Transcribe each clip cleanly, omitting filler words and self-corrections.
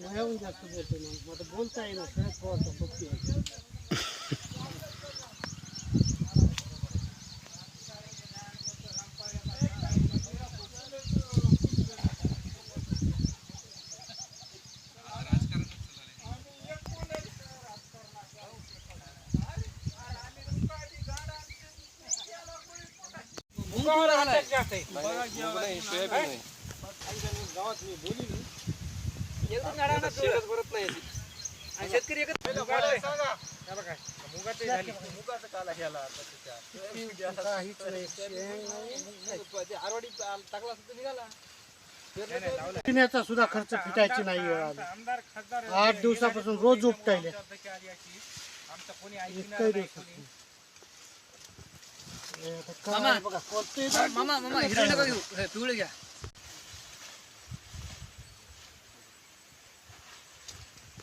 वयाहून जास्त बोलतो मग आता बोलता येईल शरद पवारचा सोबती आहे. शेतकरी पिण्याचा सुद्धा खर्च फिटायची नाही वेळ आली. 8 दिवसापासून रोज उपटायले. मामा हिरो नका घेऊ, पिवळे घ्या.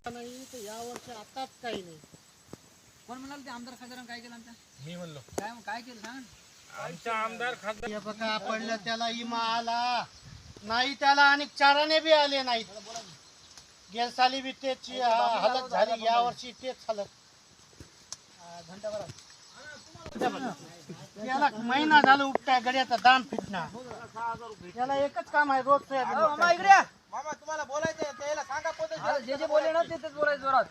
नाही तर या वर्षी आताच काही नाही. कोण म्हणाल ते आमदार खासदारांनी काय केलं आमच्या? मी म्हणलो काय केलं सांग. आमचा आमदार खासदार हे बघा पडलं त्याला इमा आला नाही, त्याला आणि चाराने बी आले नाहीत. गेल साली बी त्याची हालत झाली, या वर्षी तेच हालत. त्याला महिना झाला उपटाय गड्याचा दाम फिटणार. त्याला एकच काम आहे, रोज मामा इकडे या. मामा तुम्हाला बोलायचं त्याला सांगा पद्धत जे बोलले ना तेच बोलायचं जोरात.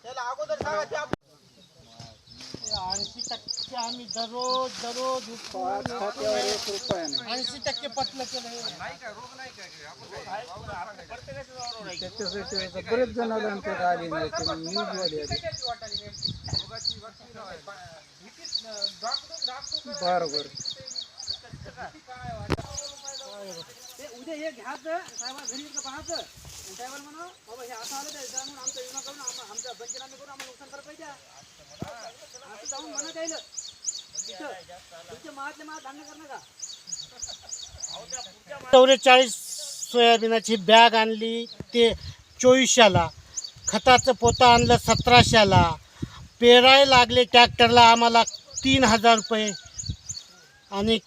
त्याला अगोदर सांगा ते 80% आम्ही दररोज 80% पटलं केलं. बरेच जण आमच्या आले नाही बरोबर. उद्या हे घ्यायचं साहेब घरी पाहायचं साहेबांना म्हणा बाबा हे असं आलं तर म्हणून आमचा विमा करून आमचा पंचनामे करून आम्हाला नुकसान करायला पाहिजे. असं जाऊन म्हणत येईल तुमच्या महातले महात धान्य करणं का. 44 सोयाबीनाची बॅग आणली ते 2400ला, खताचं पोतं आणलं 1700ला, पेराय लागले ट्रॅक्टरला आम्हाला 3000 रुपये आणि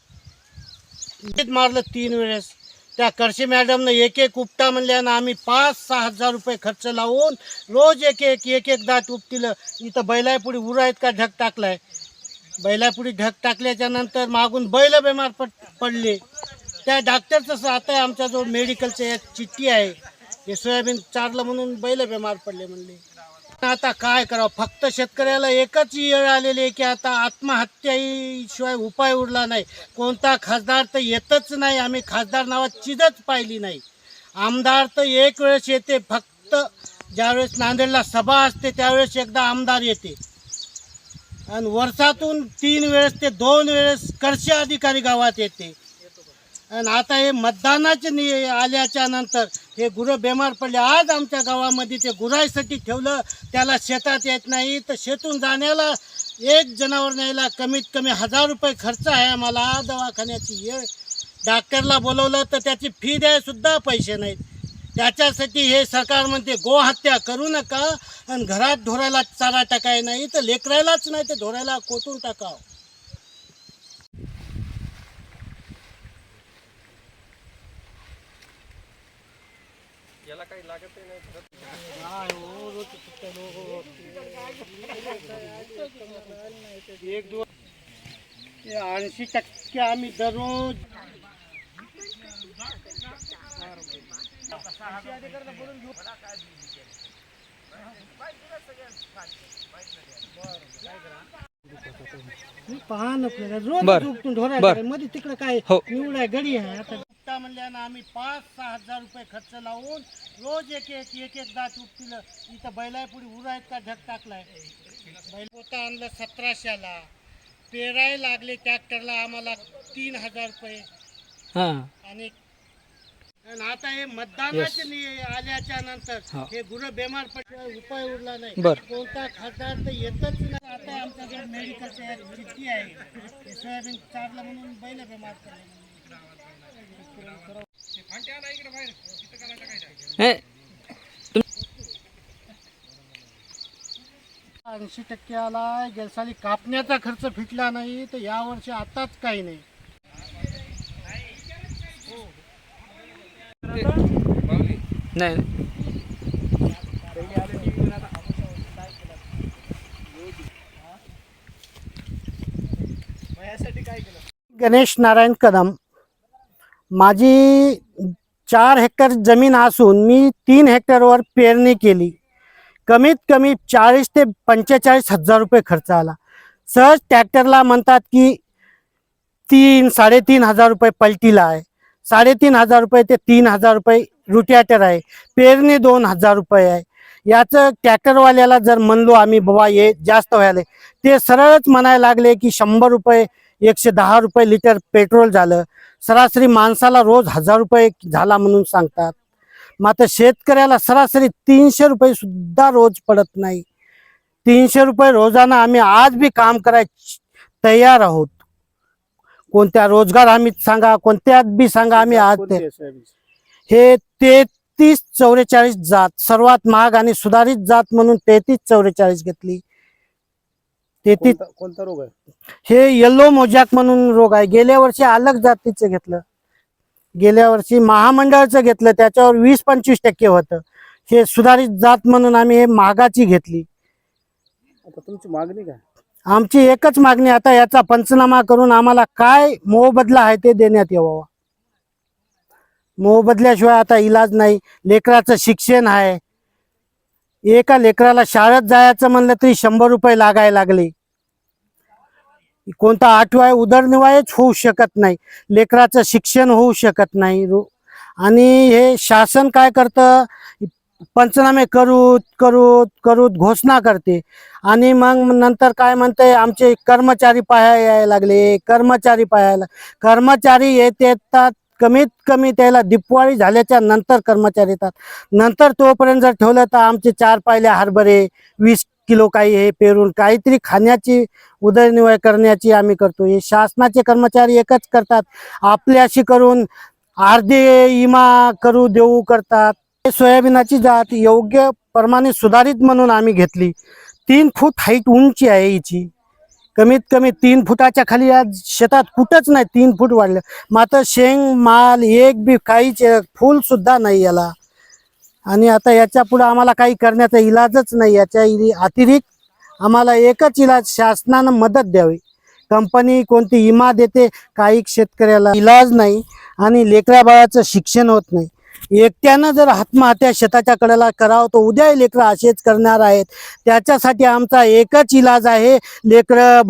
मारलं 3 वेळेस. त्या करशे मॅडमनं एक उपटा म्हणल्यानं आम्ही 5-6 हजार रुपये खर्च लावून रोज एक दाट उपटिलं. इथं बैलापुढे उरायत का ढग टाकलाय. बैलापुढे ढग टाकल्याच्या नंतर मागून बैल बेमार पडले. त्या डॉक्टरचं आता आमच्याजवळ मेडिकलचं एक चिठ्ठी आहे, हे सोयाबीन चारलं म्हणून बैल बेमार पडले म्हणले. आता काय करावं, फक्त शेतकऱ्याला एकच वेळ आलेली आहे की आता आत्महत्याशिवाय उपाय उरला नाही. कोणता खासदार तर येतच नाही, आम्ही खासदार नावाची चीजच पाहिली नाही. आमदार तर एक वेळेस येते, फक्त ज्यावेळेस नांदेडला सभा असते त्यावेळेस एकदा आमदार येते आणि वर्षातून 3 वेळेस ते 2 वेळेस कृषी अधिकारी गावात येते. आणि आता हे मतदानाचे आल्याच्या नंतर हे गुरं बेमार पडले. आज आमच्या गावामध्ये ते गुराईसाठी ठेवलं, त्याला शेतात येत नाही तर शेतून जाण्याला एक जनावर न्यायला कमीत कमी 1000 रुपये खर्च आहे आम्हाला. दवाखान्याची डॉक्टरला बोलवलं तर त्याची फी द्यायसुद्धा पैसे नाहीत. त्याच्यासाठी हे सरकार म्हणते गोहत्या करू नका आणि घरात ढोरायला चारा टाकाय नाही तर लेकरायलाच नाही तर ढोरायला कोटून टाकावं. याला काही लागत नाही. 80% आम्ही दररोज पहा ना आपल्याला रोज उपटून ढोरायला मध्ये तिकडं काय निवडाय गडी आहे. आता म्हणल्यानं आम्ही 5-6 हजार रुपये खर्च लावून रोज एक दाट उपटिलं. इथं बैलापुढे उरायत का ढग टाकलाय. बैल पोतं आणलं 1700ला, पेराय लागले ट्रॅक्टरला आम्हाला 3000 रुपये. आणि आता हे मतदानाचे आल्याच्या नंतर हे गुरं बेमार पडले, उपाय उरला नाही. कोणता खासदार तर येतच नाही. आता आमच्याकडे मेडिकलचं एक चिठ्ठी आहे, हे सोयाबीन चारलं म्हणून बैल बेमार पडले. 80% आलाय. गेल्या साली कापण्याचा खर्च फिटला नाही तर या वर्षी आताच काही नाही. नाही गणेश नारायण कदम. माझी 4 हेक्टर जमीन असून मी 3 हेक्टरवर पेरणी केली. कमीत कमी 40 ते 45 हजार रुपये खर्च आला. सहज ट्रॅक्टरला म्हणतात की 3-3.5 हजार रुपये पलटीला आहे, 3.5 हजार रुपये ते 3 हजार रुपये रुटियाटर आहे, पेरणी 2 हजार रुपये आहे. याचं ट्रॅक्टरवाल्याला जर म्हणलो आम्ही बाबा हे जास्त व्हायला, ते सरळच म्हणायला लागले की 100 रुपये 110 रुपये लिटर पेट्रोल झालं, सरासरी माणसाला रोज 1000 रुपये झाला म्हणून सांगतात. मात्र शेतकऱ्याला सरासरी 300 रुपये सुद्धा रोज पडत नाही. 300 रुपये रोजानं आम्ही आज बी काम करायला तयार आहोत. कोणत्या रोजगार हमीत सांगा, कोणत्यात बी सांगा, आम्ही आज हे 3344 जात सर्वात महाग आणि सुधारित जात म्हणून 3344 घेतली. 33 कोणता रोग आहे? हे येलो मोजॅक म्हणून रोग आहे. गेल्या वर्षी अलग जातीचं घेतलं, गेल्या वर्षी महामंडळाचं घेतलं, त्याच्यावर 20-25% होतं. हे सुधारित जात म्हणून आम्ही हे महागाची घेतली. आता तुमची मागणी काय? आमची एकच मागणी, आता याचा पंचनामा करून आम्हाला काय मोबदला आहे ते देण्यात यावं. मोबदल्याशिवाय आता इलाज नाही. लेकराचं शिक्षण आहे, एका लेकराला शाळेत जायचं म्हणलं तरी 100 रुपये लागायला लागले. कोणता आठवाय उदरनिर्वाहच होऊ शकत नाही, लेकराचं शिक्षण होऊ शकत नाही. आणि हे शासन काय करतं, पंचनामे करूत घोषणा करते आणि मग नंतर काय म्हणते, आमचे कर्मचारी पाहायला यायला लागले. कर्मचारी येतात कमीत कमी त्याला दिपवाळी झाल्याच्या नंतर कर्मचारी येतात. नंतर तोपर्यंत जर ठेवलं तर आमचे 4 पायल्या हरभरे 20 किलो काही हे पेरून काहीतरी खाण्याची उदरनिर्वाह करण्याची आम्ही करतो. हे शासनाचे कर्मचारी एकच करतात, आपल्याशी करून अर्धे इमा करू देऊ करतात. सोयाबीनाची जात योग्य प्रमाणे सुधारित म्हणून आम्ही घेतली. 3 फूट हाईट उंची आहे हिची, कमीत कमी 3 फुटाच्या खाली आज शेतात कुठंच नाही. 3 फूट वाढलं, मात्र शेंग माल एक बी काहीच फूल सुद्धा नाही याला. आणि आता याच्या पुढे आम्हाला काही करण्याचा इलाजच नाही. याच्या अतिरिक्त आम्हाला एकच इलाज, शासनानं मदत द्यावी. कंपनी कोणती इमा देते, काही शेतकऱ्याला इलाज नाही आणि लेकरा बाळाचं शिक्षण होत नाही. एकट्यानं जर आत्महत्या शेताच्या कडेला करावं तर उद्या लेकरं असेच करणार आहेत. त्याच्यासाठी आमचा एकच इलाज आहे, लेकरं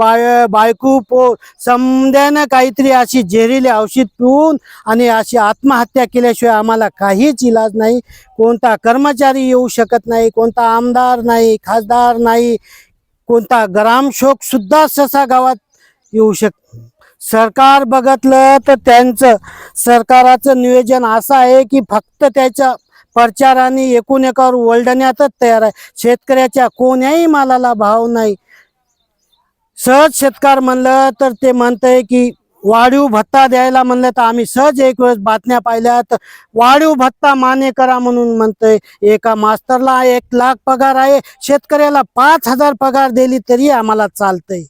बायको समद्यानं काहीतरी अशी जहरीली औषध पिऊन आणि अशी आत्महत्या केल्याशिवाय आम्हाला काहीच इलाज नाही. कोणता कर्मचारी येऊ शकत नाही, कोणता आमदार नाही, खासदार नाही, कोणता ग्रामसेवक सुद्धा ससा गावात येऊ शकत. सरकार बघितलं तर त्यांचं सरकाराचं नियोजन असं आहे की फक्त त्याच्या प्रचाराने एकूण एकावर ओलढण्यातच तयार आहे. शेतकऱ्याच्या कोण्याही मालाला भाव नाही. सहज शेतकार म्हणलं तर ते म्हणतंय की वाढीव भत्ता द्यायला म्हणलं तर आम्ही सहज एक वेळेस बातम्या पाहिल्या तर वाढीव भत्ता मान्य करा म्हणून म्हणतंय. एका मास्तरला 1 लाख पगार आहे, शेतकऱ्याला 5000 पगार दिली तरी आम्हाला चालतंय.